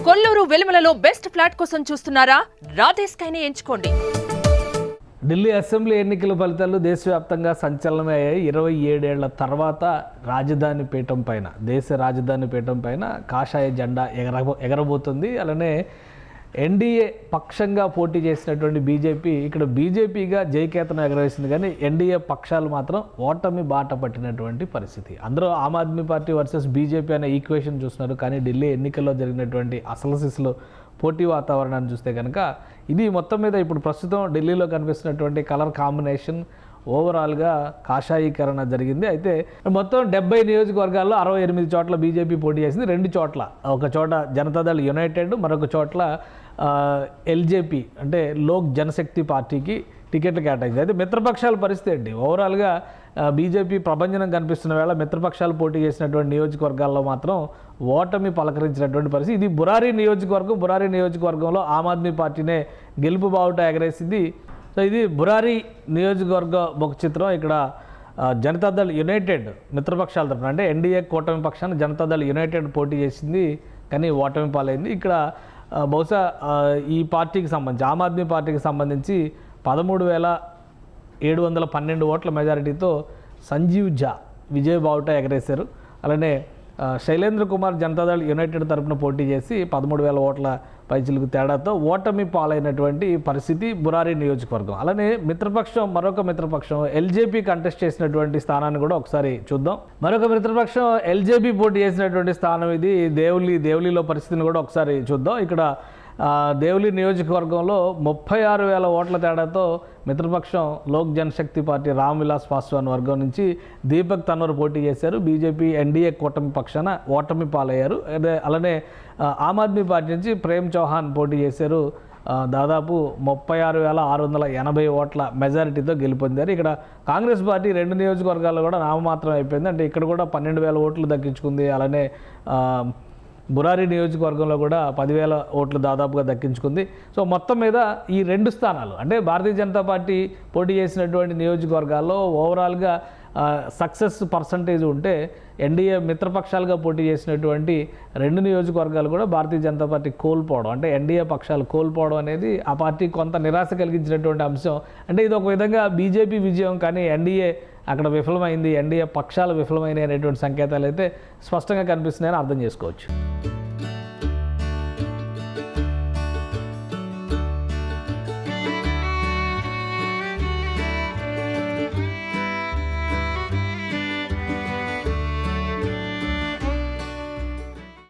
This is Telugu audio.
కొల్లూరు వెలుమలలో బెస్ట్ ఫ్లాట్ కోసం చూస్తున్నారా? రాధేశ్ కైనే ఎంచుకోండి. ఢిల్లీ అసెంబ్లీ ఎన్నికల ఫలితాలు దేశవ్యాప్తంగా సంచలనమే అయ్యాయి. 27 ఏళ్ల తర్వాత రాజధాని పీఠం పైన, దేశ రాజధాని పీఠం పైన కాషాయ జెండా ఎగరబోతుంది. అలానే ఎన్డీఏ పక్షంగా పోటీ చేసినటువంటి బీజేపీ ఇక్కడ బీజేపీగా జయకేతనం ఎగరవేసింది, కానీ ఎన్డీఏ పక్షాలు మాత్రం ఓటమి బాట పట్టినటువంటి పరిస్థితి. అందరూ Aam Aadmi party versus BJP అనే ఈక్వేషన్ చూస్తున్నారు, కానీ ఢిల్లీ ఎన్నికల్లో జరిగినటువంటి అసలు సిస్సులు పోటీ వాతావరణాన్ని చూస్తే కనుక ఇది మొత్తం మీద ఇప్పుడు ప్రస్తుతం ఢిల్లీలో కనిపిస్తున్నటువంటి కలర్ కాంబినేషన్ ఓవరాల్గా కాషాయీకరణ జరిగింది. అయితే మొత్తం 70 నియోజకవర్గాల్లో 68 చోట్ల బీజేపీ పోటీ చేసింది. 2 చోట్ల, ఒక చోట జనతాదళ్ యునైటెడ్, మరొక చోట్ల ఎల్జేపీ అంటే లోక్ జనశక్తి పార్టీకి టికెట్లు కేటాయించింది. అయితే మిత్రపక్షాల పరిస్థితి ఏంటి? ఓవరాల్గా బీజేపీ ప్రభంజనం కనిపిస్తున్న వేళ మిత్రపక్షాలు పోటీ చేసినటువంటి నియోజకవర్గాల్లో మాత్రం ఓటమి పలకరించినటువంటి పరిస్థితి. ఇది బురారీ నియోజకవర్గం. బురారీ నియోజకవర్గంలో ఆమ్ ఆద్మీ పార్టీనే గెలుపు బావుట ఎగరేసింది. సో ఇది బురారీ నియోజకవర్గ ముఖ చిత్రం. ఇక్కడ జనతాదళ్ యునైటెడ్ మిత్రపక్షాల తరఫున అంటే ఎన్డీఏ కూటమి పక్షాన జనతాదళ్ యునైటెడ్ పోటీ చేసింది, కానీ ఓటమి పాలైంది. ఇక్కడ బహుశా ఈ పార్టీకి సంబంధించి ఆమ్ ఆద్మీ పార్టీకి సంబంధించి 13,712 ఓట్ల మెజారిటీతో సంజీవ్ ఝా విజయ్ బావుట ఎగరేశారు. అలానే శైలేంద్ర కుమార్ జనతాదళ్ యునైటెడ్ తరఫున పోటీ చేసి 13,000 ఓట్ల పైచిలుకు తేడాతో ఓటమి పాలైనటువంటి పరిస్థితి బురారీ నియోజకవర్గం. అలానే మిత్రపక్షం, మరొక మిత్రపక్షం ఎల్జేపీ కంటెస్ట్ చేసినటువంటి స్థానాన్ని కూడా ఒకసారి చూద్దాం. మరొక మిత్రపక్షం ఎల్జేపీ పోటీ చేసినటువంటి స్థానం ఇది దేవలీలో పరిస్థితిని కూడా ఒకసారి చూద్దాం. ఇక్కడ దేవలి నియోజకవర్గంలో 36,000 ఓట్ల తేడాతో మిత్రపక్షం లోక్ జనశక్తి పార్టీ రామ్ విలాస్ పాస్వాన్ వర్గం నుంచి దీపక్ తన్వర్ పోటీ చేశారు. బీజేపీ ఎన్డీఏ కూటమి పక్షాన ఓటమి పాలయ్యారు. అలానే ఆమ్ ఆద్మీ పార్టీ నుంచి ప్రేమ్ చౌహాన్ పోటీ చేశారు. దాదాపు 36,680 ఓట్ల మెజారిటీతో గెలుపొందారు. ఇక్కడ కాంగ్రెస్ పార్టీ 2 నియోజకవర్గాల్లో కూడా నామమాత్రం అయిపోయింది. అంటే ఇక్కడ కూడా 12,000 ఓట్లు దక్కించుకుంది. అలానే బురారీ నియోజకవర్గంలో కూడా 10,000 ఓట్లు దాదాపుగా దక్కించుకుంది. సో మొత్తం మీద ఈ 2 స్థానాలు అంటే భారతీయ జనతా పార్టీ పోటీ చేసినటువంటి నియోజకవర్గాల్లో ఓవరాల్గా సక్సెస్ పర్సంటేజ్ ఉంటే ఎన్డీఏ మిత్రపక్షాలుగా పోటీ చేసినటువంటి 2 నియోజకవర్గాలు కూడా భారతీయ జనతా పార్టీ కోల్పోవడం, అంటే ఎన్డీఏ పక్షాలు కోల్పోవడం అనేది ఆ పార్టీ కొంత నిరాశ కలిగించినటువంటి అంశం. అంటే ఇది ఒక విధంగా బీజేపీ విజయం, కానీ ఎన్డీఏ అక్కడ విఫలమైంది, ఎన్డీఏ పక్షాలు విఫలమైనవి అనేటువంటి సంకేతాలు అయితే స్పష్టంగా కనిపిస్తున్నాయని అర్థం చేసుకోవచ్చు.